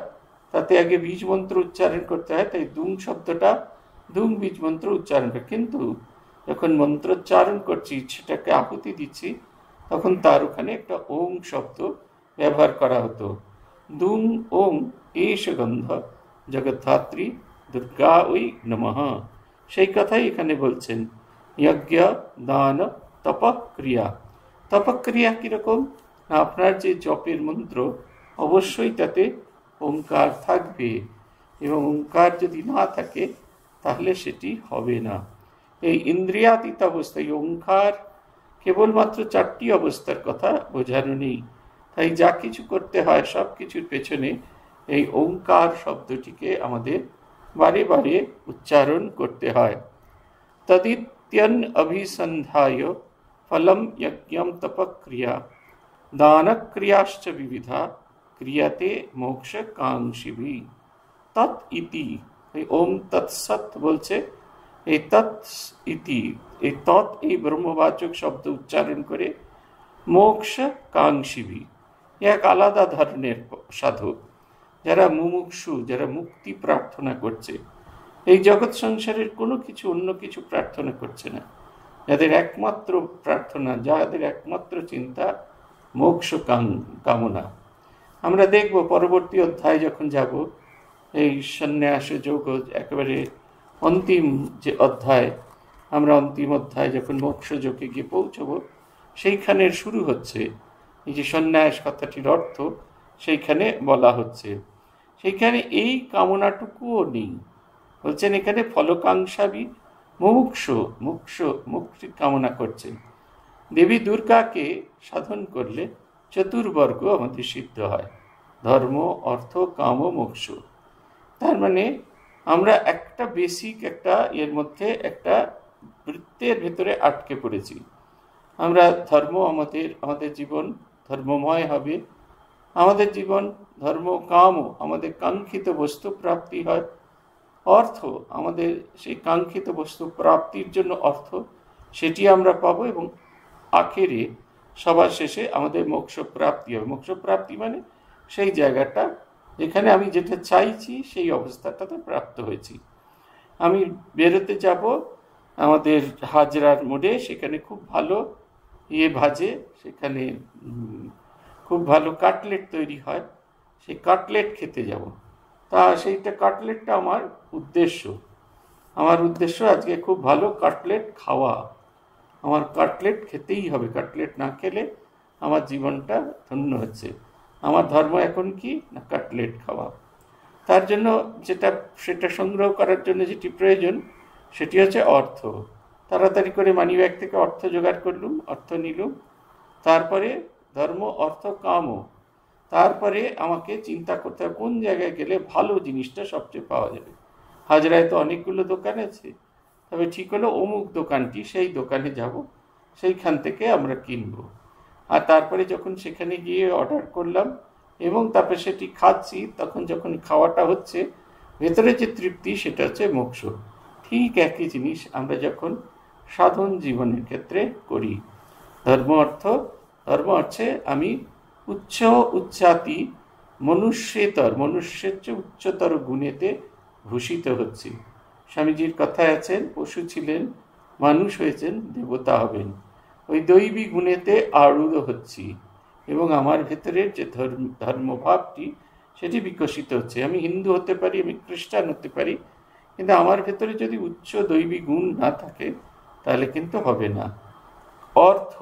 তাতে আগে বীজ মন্ত্র উচ্চারণ করতে হয়, তাই দুং শব্দটা দুং বীজ মন্ত্র উচ্চারণ করে। কিন্তু যখন মন্ত্রোচ্চারণ করছি, সেটাকে আহুতি দিচ্ছি, তখন তার ওখানে একটা ওং শব্দ ব্যবহার করা হতো। দুং ওং এষ গন্ধ জগদ্ধাত্রী দুর্গা ওই নমঃ, সেই কথাই এখানে বলছেন। যজ্ঞ দান তপক্রিয়া, তপক্রিয়া কিরকম না, আপনার যে জপের মন্ত্র অবশ্যই তাতে ওঙ্কার থাকবে, এবং ওঙ্কার যদি না থাকে তাহলে সেটি হবে না। এই ইন্দ্রিয়াতীত অবস্থায় ওঙ্কার কেবলমাত্র 4টি অবস্থার কথা বোঝানো নেই, তাই যা কিছু করতে হয় সব কিছুর পেছনে এই ওঙ্কার শব্দটিকে আমাদের বারে বারে উচ্চারণ করতে হয়। তদিত্যন অভিসন্ধায় ফলম যজ্ঞম তপক্রিয়া দানক্রিয়াশ্চ বিবিধা ক্রিয়াতে মোক্ষ কাঙ্ক্ষিভি। তৎ ইতি, ওম তৎসৎ বলছে, এই তৎ ইতি, এই তৎ এই ব্রহ্মবাচক শব্দ উচ্চারণ করে মোক্ষ কাঙ্ক্ষিভি, এক আলাদা ধরনের সাধক, যারা মুমুক্ষু, যারা মুক্তি প্রার্থনা করছে, এই জগৎ সংসারের কোনো কিছু অন্য কিছু প্রার্থনা করছে না, যাদের একমাত্র প্রার্থনা, যাদের একমাত্র চিন্তা মোক্ষ কামনা। আমরা দেখব পরবর্তী অধ্যায় যখন যাব, এই সন্ন্যাস যোগ একেবারে অন্তিম যে অধ্যায়, আমরা অন্তিম অধ্যায় যখন মোক্ষ যোগে গিয়ে পৌঁছব, সেইখানের শুরু হচ্ছে এই যে সন্ন্যাস কথাটির অর্থ সেইখানে বলা হচ্ছে, সেইখানে এই কামনাটুকুও নেই। বলছেন এখানে ফলকাঙ্ক্ষাবি মুক্তি কামনা করছেন। দেবী দুর্গাকে সাধন করলে চতুর্বর্গ আমাদের সিদ্ধ হয়, ধর্ম, অর্থ, কাম, মোক্ষ। তার মানে আমরা একটা বেসিক একটা এর মধ্যে একটা বৃত্তের ভেতরে আটকে পড়েছি। আমরা ধর্ম, আমাদের জীবন ধর্মময় হবে, আমাদের জীবন ধর্ম, কামও আমাদের কাঙ্ক্ষিত বস্তু প্রাপ্তি হয়, অর্থ আমাদের সেই কাঙ্ক্ষিত বস্তু প্রাপ্তির জন্য অর্থ সেটি আমরা পাবো, এবং আখেরে সবার শেষে আমাদের মোক্ষ প্রাপ্তি হবে। মোক্ষ প্রাপ্তি মানে সেই জায়গাটা যেখানে আমি যেটা চাইছি সেই অবস্থাটাতে প্রাপ্ত হয়েছি। আমি বেরোতে যাব আমাদের হাজরার মোড়ে, সেখানে খুব ভালো ভাজে, সেখানে খুব ভালো কাটলেট তৈরি হয়, সেই কাটলেট খেতে যাব। তা সেইটা কাটলেটটা আমার উদ্দেশ্য আজকে খুব ভালো কাটলেট খাওয়া। আমার কাটলেট খেতেই হবে, কাটলেট না খেলে আমার জীবনটা ধন্য হচ্ছে। আমার ধর্ম এখন কি না কাটলেট খাওয়া। তার জন্য সেটা সংগ্রহ করার জন্য যেটি প্রয়োজন সেটি হচ্ছে অর্থ। তাড়াতাড়ি করে মানিব্যাগ থেকে অর্থ জোগাড় করলুম, অর্থ নিলুম, তারপরে ধর্ম, অর্থ, কামও। তারপরে আমাকে চিন্তা করতে হবে কোন জায়গায় গেলে ভালো জিনিসটা সবচেয়ে পাওয়া যাবে। হাজরায় তো অনেকগুলো দোকান আছে, তবে ঠিক হলো অমুক দোকানটি, সেই দোকানে যাব, সেইখান থেকে আমরা কিনব। আর তারপরে যখন সেখানে গিয়ে অর্ডার করলাম এবং তারপরে সেটি খাচ্ছি, তখন যখন খাওয়াটা হচ্ছে ভেতরে যে তৃপ্তি, সেটা হচ্ছে মোক্ষ। ঠিক একই জিনিস আমরা যখন সাধন জীবনের ক্ষেত্রে করি। ধর্ম অর্থে আমি উচ্চাতি মনুষ্যের চেয়ে উচ্চতর গুণেতে ভূষিত হচ্ছি। স্বামীজির কথায় আছেন, পশু ছিলেন, মানুষ হয়েছেন, দেবতা হবেন। ওই দৈবী গুণেতে আরূঢ় হচ্ছি এবং আমার ভেতরের যে ধর্মভাবটি সেটি বিকশিত হচ্ছে। আমি হিন্দু হতে পারি, আমি খ্রিস্টান হতে পারি, কিন্তু আমার ভেতরে যদি উচ্চ দৈবী গুণ না থাকে তাহলে কিন্তু হবে না। অর্থ,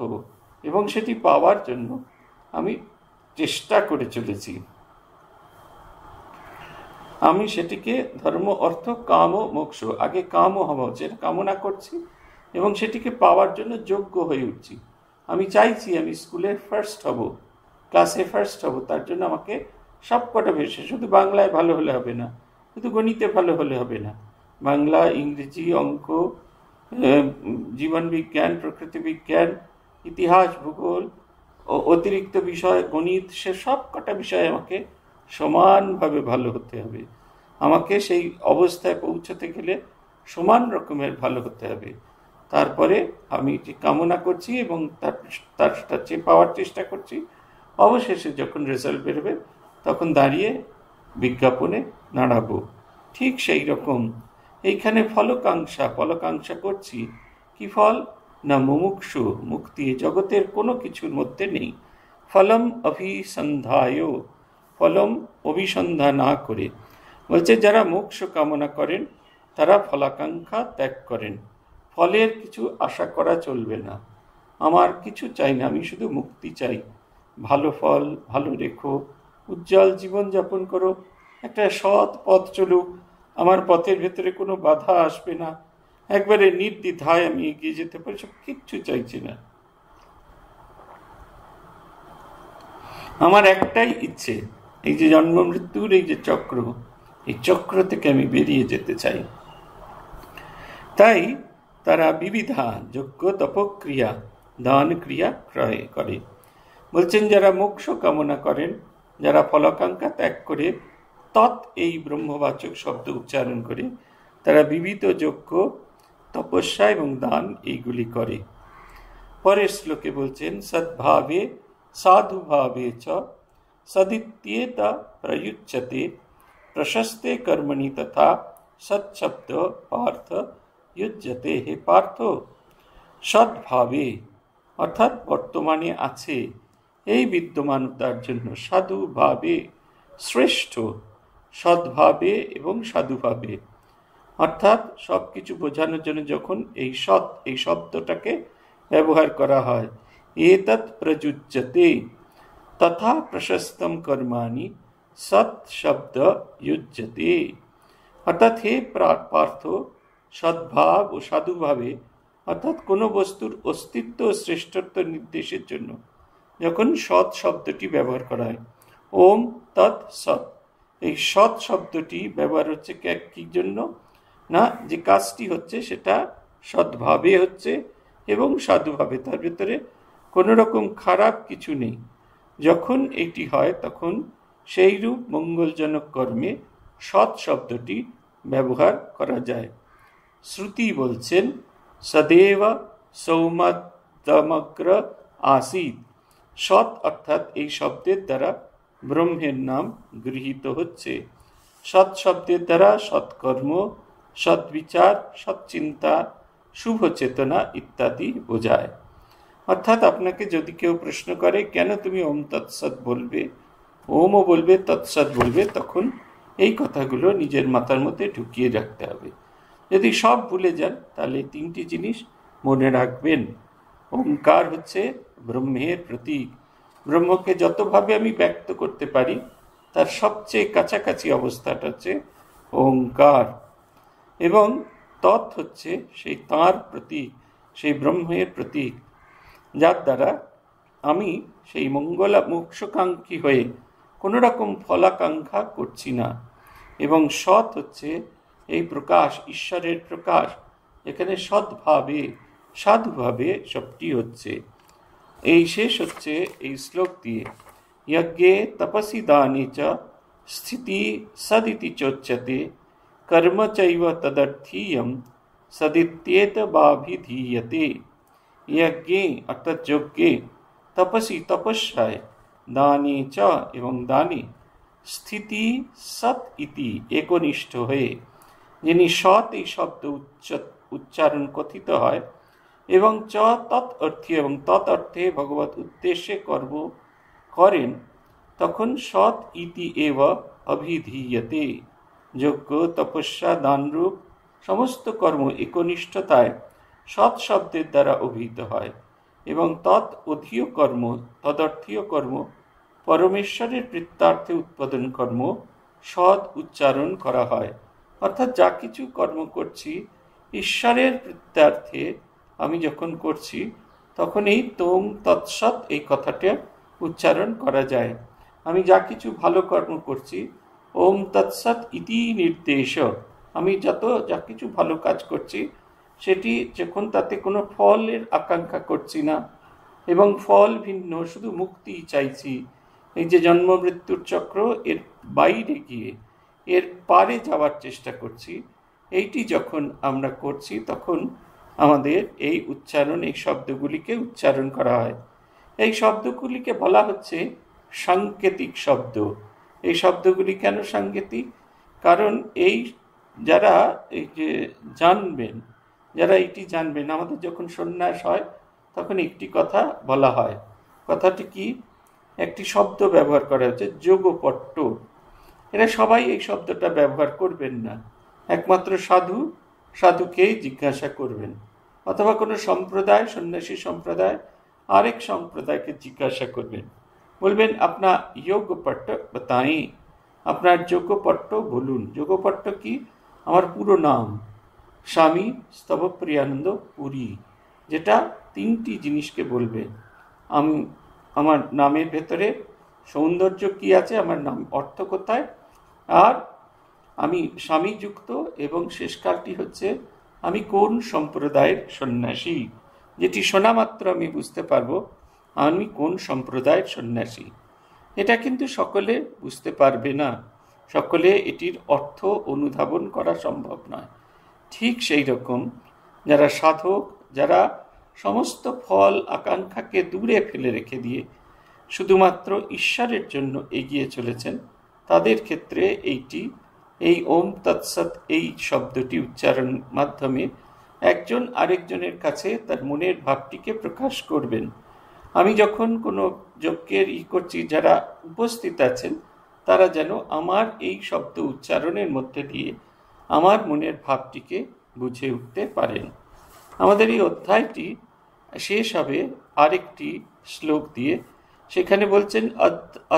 এবং সেটি পাওয়ার জন্য আমি চেষ্টা করে চলেছি। আমি সেটিকে ধর্ম, অর্থ, কাম, মোক্ষ, আগে কামও হওয়া উচিত, কামনা করছি এবং সেটিকে পাওয়ার জন্য যোগ্য হয়ে উঠছি। আমি চাইছি আমি স্কুলে ফার্স্ট হব, ক্লাসে ফার্স্ট হব, তার জন্য আমাকে সবকটা বিষয়, শুধু বাংলায় ভালো হলে হবে না, শুধু গণিতে ভালো হলে হবে না, বাংলা, ইংরেজি, অঙ্ক, জীবন বিজ্ঞান, প্রকৃতি বিজ্ঞান, ইতিহাস, ভূগোল, অতিরিক্ত বিষয় গণিত, সে সব কটা বিষয় আমাকে সমানভাবে ভালো হতে হবে। আমাকে সেই অবস্থায় পৌঁছতে গেলে সমান রকমের ভালো হতে হবে। তারপরে আমি যে কামনা করছি এবং তার চেয়ে পাওয়ার চেষ্টা করছি, অবশেষে যখন রেজাল্ট বেরোবে তখন দাঁড়িয়ে বিজ্ঞাপনে দাঁড়াবো। ঠিক সেই রকম এইখানে ফলকাঙ্ক্ষা করছি। কি ফল না মুমুক্ষু, মুক্তি জগতের কোনো কিছুর মধ্যে নেই। ফলম অভিসন্ধান না করে বলছে, যারা মোক্ষ কামনা করেন তারা ফলাকাঙ্ক্ষা ত্যাগ করেন। ফলের কিছু আশা করা চলবে না। আমার কিছু চাই না, আমি শুধু মুক্তি চাই। ভালো ফল, ভালো রেখো, উজ্জ্বল জীবন যাপন করো, একটা সৎ পথ চলুক, আমার পথের ভেতরে কোনো বাধা আসবে না, একবারে নির্দ্বিধায় আমি এগিয়ে যেতে পারি, সব কিচ্ছু চাইছি না। আমার একটাই ইচ্ছে, এই যে জন্ম মৃত্যুর এই যে চক্র, এই চক্র থেকে আমি বেরিয়ে যেতে চাই। তাই তারা বিবিধা যজ্ঞ, তপক্রিয়া, দান ক্রিয়া ক্রয় করে। বলছেন যারা মোক্ষ কামনা করেন, যারা ফলাকাঙ্ক্ষা ত্যাগ করে তৎ এই ব্রহ্মবাচক শব্দ উচ্চারণ করে, তারা বিবিধ যজ্ঞ, তপস্যা এবং দান এইগুলি করে। পরের শ্লোকে বলছেন, সদ্ভাবে সাধুভাবে চ সদিত্যেতা প্রयुच्यते প্রশস্তে কর্মণি তথা সৎশব্দ পার্থ युज्यते। হে পার্থ, সদ্ভাবে অর্থাৎ বর্তমানে আছে এই বিদ্যমানতার জন্য, সাধুভাবে শ্রেষ্ঠ, সদ্ভাবে এবং সাধুভাবে অর্থাৎ সব কিছু বোঝানোর জন্য যখন এই শব্দটাকে ব্যবহার করা হয়, এতৎ প্রযুজ্যতে তথা প্রশস্তম কর্মাণি সৎ শব্দ युज्यते। অর্থাৎ হে পার্থ, সদ্ভাব ও সাধুভাবে অর্থাৎ কোনো বস্তুর অস্তিত্ব ও শ্রেষ্ঠত্ব নির্দেশের জন্য যখন সৎ শব্দটি ব্যবহার করা হয়, ওম তৎ সৎ, এই সৎ শব্দটি ব্যবহার হচ্ছে কি জন্য না, যে কাজটি হচ্ছে সেটা সদ্ভাবে হচ্ছে এবং সাধুভাবে, তার ভিতরে কোনো রকম খারাপ কিছু নেই। যখন এটি হয় তখন সেই রূপ মঙ্গলজনক কর্মে সৎ শব্দটি ব্যবহার করা যায়। শ্রুতি বলছেন সদেব সৌমদমগ্র আসিত। সৎ অর্থাৎ এই শব্দের দ্বারা ব্রহ্মের নাম গৃহীত হচ্ছে। সৎ শব্দের দ্বারা সৎকর্ম, সদ্বিচার, সৎচিন্তা, শুভ চেতনা ইত্যাদি বোঝায়। অর্থাৎ আপনাকে যদি কেউ প্রশ্ন করে কেন তুমি ওম তৎসৎ বলবে, ওমও বলবে, তৎসৎ বলবে, তখন এই কথাগুলো নিজের মাথার মধ্যে ঢুকিয়ে রাখতে হবে। যদি সব ভুলে যান তাহলে তিনটি জিনিস মনে রাখবেন। ওমকার হচ্ছে ব্রহ্মের প্রতীক। ব্রহ্মকে যতভাবে আমি ব্যক্ত করতে পারি তার সবচেয়ে কাছাকাছি অবস্থাটা হচ্ছে ওঙ্কার, এবং তৎ হচ্ছে সেই তাঁর প্রতীক, সেই ব্রহ্মের প্রতীক, যার দ্বারা আমি সেই মোক্ষকাঙ্ক্ষী হয়ে কোনো রকম ফলাকাঙ্ক্ষা করছি না। এবং সৎ হচ্ছে এই প্রকাশ, ঈশ্বরের প্রকাশ, এখানে সদ্ভাবে সাধুভাবে সবটি হচ্ছে। এই শেষ হচ্ছে এই শ্লোক দিয়ে, যজ্ঞে তপসি দানে চ স্থিতি সদিতি চোচ্যতে কর্ম চৈব তদর্থীয়ম সদিত্যেত বাভিধীয়তে। যজ্ঞে অর্থাৎ যজ্ঞে, তপসি তপস্যায়, দানে চ এবং দানে, স্থিতি সৎ ইতি একনিষ্ঠ হয়ে, যিনি সৎ এই শব্দ উচ্চারণ কথিত হয়, এবং চ তৎ অর্থে এবং তৎ অর্থে ভগবত উদ্দেশ্যে কর্ম করেন, তখন সৎ ইতি এব অভিধীয়তে। যজ্ঞ, তপস্যা, দানরূপ সমস্ত কর্ম একনিষ্ঠতায় সৎ শব্দের দ্বারা অভিহিত হয়, এবং তৎ অধীয় কর্ম, তদর্থীয় কর্ম, পরমেশ্বরের প্রীত্যার্থে উৎপাদন কর্ম সৎ উচ্চারণ করা হয়। অর্থাৎ যা কিছু কর্ম করছি ঈশ্বরের প্রীত্যার্থে আমি যখন করছি তখন এই তোম তৎসৎ এই কথাটা উচ্চারণ করা যায়। আমি যা কিছু ভালো কর্ম করছি, ওম তৎসৎ ইতি নির্দেশ, আমি যা কিছু ভালো কাজ করছি সেটি যখন তাতে কোনো ফলের আকাঙ্ক্ষা করছি না, এবং ফল ভিন্ন, শুধু মুক্তি চাইছি, এই যে জন্ম মৃত্যুর চক্র, এর বাইরে গিয়ে এর পারে যাওয়ার চেষ্টা করছি, এইটি যখন আমরা করছি তখন আমাদের এই উচ্চারণ, এই শব্দগুলিকে উচ্চারণ করা হয়। এই শব্দগুলিকে বলা হচ্ছে সাংকেতিক শব্দ। এই শব্দগুলি কেন সাংকেতিক? কারণ এই যারা এই যে জানবেন, যারা এটি জানবেন, আমাদের যখন সন্ন্যাস হয় তখন একটি কথা বলা হয়। কথাটি কি? একটি শব্দ ব্যবহার করা হচ্ছে যোগপট্ট। এরা সবাই এই শব্দটা ব্যবহার করবেন না, একমাত্র সাধুকেই জিজ্ঞাসা করবেন, অথবা কোনো সম্প্রদায়, সন্ন্যাসী সম্প্রদায় আরেক সম্প্রদায়কে জিজ্ঞাসা করবেন, বলবেন আপনার যোগপট্ট বাতাই, আপনার যোগপট্ট বলুন। যোগপট্ট কি? আমার পুরো নাম স্বামী স্তবপ্রিয়ানন্দ পুরী, যেটা তিনটি জিনিসকে বলবে। আমার নামের ভেতরে সৌন্দর্য কি আছে, আমার নাম অর্থ কোথায়, আর আমি স্বামীযুক্ত, এবং শেষকালটি হচ্ছে আমি কোন সম্প্রদায়ের সন্ন্যাসী, যেটি শোনা মাত্র আমি বুঝতে পারবো আমি কোন সম্প্রদায়ের সন্ন্যাসী। এটা কিন্তু সকলে বুঝতে পারবে না, সকলে এটির অর্থ অনুধাবন করা সম্ভব নয়। ঠিক সেই রকম যারা সাধক, যারা সমস্ত ফল আকাঙ্ক্ষাকে দূরে ফেলে রেখে দিয়ে শুধুমাত্র ঈশ্বরের জন্য এগিয়ে চলেছেন, তাদের ক্ষেত্রে এই ওম তৎসৎ এই শব্দটি উচ্চারণ মাধ্যমে একজন আরেকজনের কাছে তার মনের ভাবটিকে প্রকাশ করবেন। আমি যখন কোনো যজ্ঞের করছি, যারা উপস্থিত আছেন তারা যেন আমার এই শব্দ উচ্চারণের মধ্যে দিয়ে আমার মনের ভাবটিকে বুঝে উঠতে পারেন। আমাদের এই অধ্যায়টি শেষ হবে আরেকটি শ্লোক দিয়ে। সেখানে বলছেন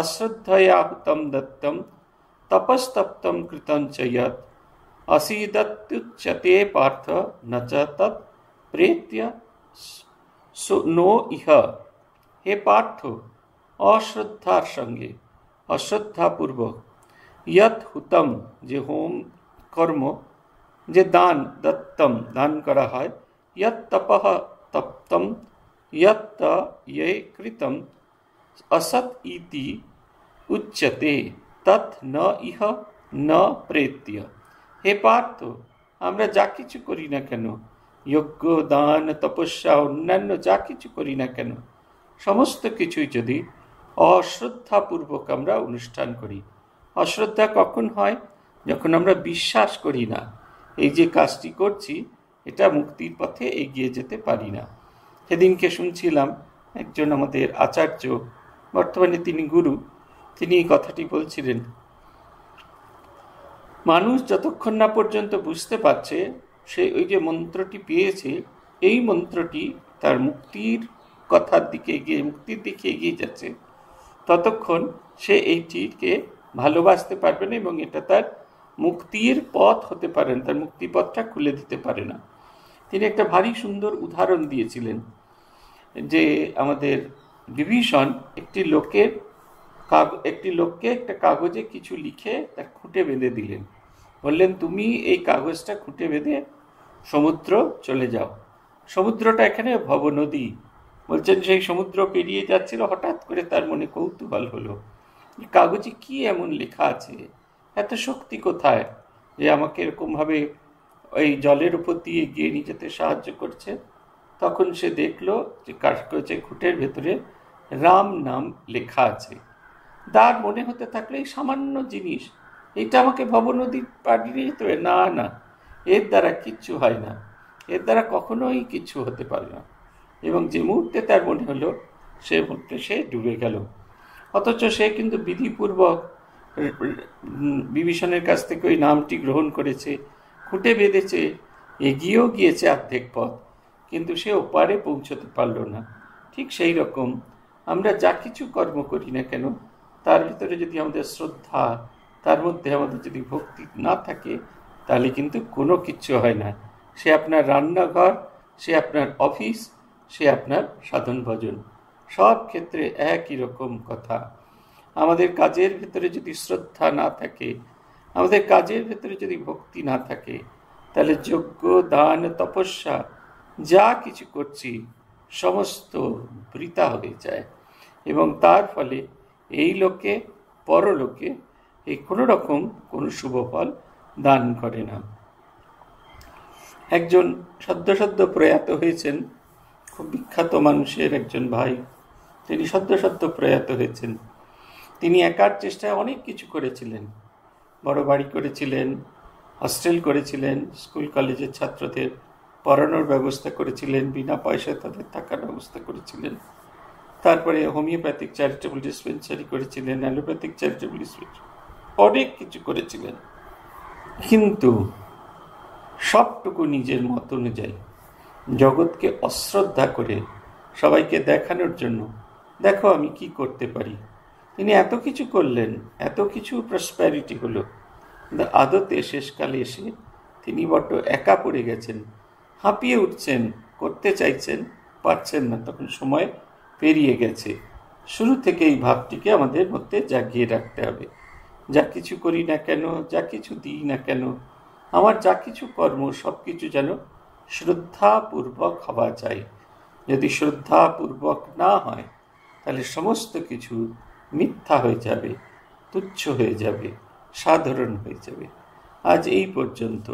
অশ্রদ্ধয়া হুতম দত্তম তপস্তপ্তম কৃতং চ যৎ অসীদত্যুচ্যতে পার্থ ন চ তৎ প্রেত্য নো ইহ। হে পার্থ, অশ্রদ্ধার সঙ্গে, অশ্রদ্ধাপূর্বক ইয়ৎ হুতম, যে হোম কর্ম, যে দান, দত্তম দান করা হয়, ইয়ৎ তপঃ তপ্তম, ইয়ৎ ইয়ে কৃতম অসৎ ইতি উচ্যতে তৎ ন ইহ ন প্রেত্য। হে পার্থ, আমরা যা কিছু করি না কেন, যজ্ঞ, দান, তপস্যা, অন্যান্য যা কিছু করি না কেন, সমস্ত কিছুই যদি অশ্রদ্ধাপূর্বক আমরা অনুষ্ঠান করি। অশ্রদ্ধা কখন হয়? যখন আমরা বিশ্বাস করি না এই যে কাজটি করছি এটা মুক্তির পথে এগিয়ে যেতে পারি না। সেদিনকে শুনছিলাম একজন আমাদের আচার্য, বর্তমানে তিনি গুরু, তিনি এই কথাটি বলছিলেন, মানুষ যতক্ষণ না পর্যন্ত বুঝতে পারছে সে ওই যে মন্ত্রটি পেয়েছে, এই মন্ত্রটি তার মুক্তির কথার দিকে এগিয়ে, মুক্তির দিকে এগিয়ে যাচ্ছে, ততক্ষণ সে এইটিকে ভালোবাসতে পারবে না এবং এটা তার মুক্তির পথ হতে পারে না, তার মুক্তি পথটা খুলে দিতে পারে না। তিনি একটা ভারী সুন্দর উদাহরণ দিয়েছিলেন যে আমাদের বিভীষণ একটি লোককে একটা কাগজে কিছু লিখে তার খুঁটে বেঁধে দিলেন, বললেন তুমি এই কাগজটা খুঁটে বেঁধে সমুদ্র চলে যাও। সমুদ্রটা এখানে ভবনদী। বলছেন সেই সমুদ্র পেরিয়ে যাচ্ছিল, হঠাৎ করে তার মনে কৌতূহল হলো, কাগজে কি এমন লেখা আছে, এত শক্তি কোথায় যে আমাকে এরকমভাবে ওই জলের উপর দিয়ে গিয়ে নিয়ে যেতে সাহায্য করছে। তখন সে দেখলো যে কাগজে খুঁটের ভেতরে রাম নাম লেখা আছে। তার মনে হতে থাকলে এই সামান্য জিনিস, এটা আমাকে ভবনদী পাড়িয়ে যেতে হবে, না না, এর দ্বারা কিচ্ছু হয় না, এর দ্বারা কখনোই কিছু হতে পারে না। এবং যে মুহূর্তে তার মনে হলো, সে মুহূর্তে সে ডুবে গেল। অথচ সে কিন্তু বিধিপূর্বক বিভীষণের কাছ থেকে ওই নামটি গ্রহণ করেছে, খুঁটে বেঁধেছে, এগিয়েও গিয়েছে অর্ধেক পথ, কিন্তু সে ওপারে পৌঁছতে পারল না। ঠিক সেই রকম আমরা যা কিছু কর্ম করি না কেন, তার ভিতরে যদি আমাদের শ্রদ্ধা, তার মধ্যে আমাদের যদি ভক্তি না থাকে, তাহলে কিন্তু কোনো কিচ্ছু হয় না। সে আপনার রান্নাঘর, সে আপনার অফিস, সে আপনার সাধন ভজন, সব ক্ষেত্রে একই রকম কথা। আমাদের কাজের ভিতরে যদি শ্রদ্ধা না থাকে, আমাদের কাজের ভিতরে যদি ভক্তি না থাকে, তাহলে যজ্ঞ, দান, তপস্যা যা কিছু করছি সমস্ত বৃথা হয়ে যায় এবং তার ফলে এই লোকে পরলোকে এই কোনো রকম কোনো শুভ ফল দান করে না। একজন সদ্য প্রয়াত হয়েছেন, খুব বিখ্যাত মানুষের একজন ভাই, তিনি সদ্য প্রয়াত হয়েছেন। তিনি একার চেষ্টায় অনেক কিছু করেছিলেন, বড় বাড়ি করেছিলেন, হস্টেল করেছিলেন, স্কুল কলেজের ছাত্রদের পড়ানোর ব্যবস্থা করেছিলেন, বিনা পয়সায় তাদের থাকার ব্যবস্থা করেছিলেন, তারপরে হোমিওপ্যাথিক চ্যারিটেবল ডিসপেন্সারি করেছিলেন, অ্যালোপ্যাথিক চ্যারিটেবল ডিসপেন্সারি, অনেক কিছু করেছিলেন। কিন্তু সবটুকু নিজের মত অনুযায়ী, জগৎকে অশ্রদ্ধা করে, সবাইকে দেখানোর জন্য, দেখো আমি কি করতে পারি, তিনি এত কিছু করলেন, এত কিছু প্রসপ্যারিটি হলো, কিন্তু আদতে শেষকালে এসে তিনি বড্ড একা পড়ে গেছেন, হাঁপিয়ে উঠছেন, করতে চাইছেন, পারছেন না, তখন সময় পেরিয়ে গেছে। শুরু থেকে এই ভাবটিকে আমাদের মধ্যে জাগিয়ে রাখতে হবে। যা কিছু করি না কেন, যা কিছু দিই না কেন, আমার যা কিছু কর্ম সব কিছু যেন শ্রদ্ধাপূর্বক হওয়া চাই। যদি শ্রদ্ধাপূর্বক না হয়, তাহলে সমস্ত কিছু মিথ্যা হয়ে যাবে, তুচ্ছ হয়ে যাবে, সাধারণ হয়ে যাবে। আজ এই পর্যন্ত।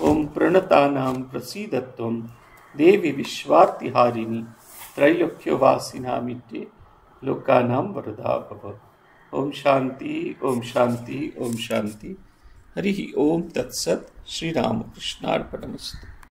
ওম প্রণতানাম প্রসীদত্বম দেবী বিশ্বার্তিহারিণী त्रैलोक्यवासिनामित्ये लोकानां वरदा भव। ओम शांति, ओम शांति, ओम शांति। हरि ओम तत्सत। श्री रामकृष्णार्पणमस्तु।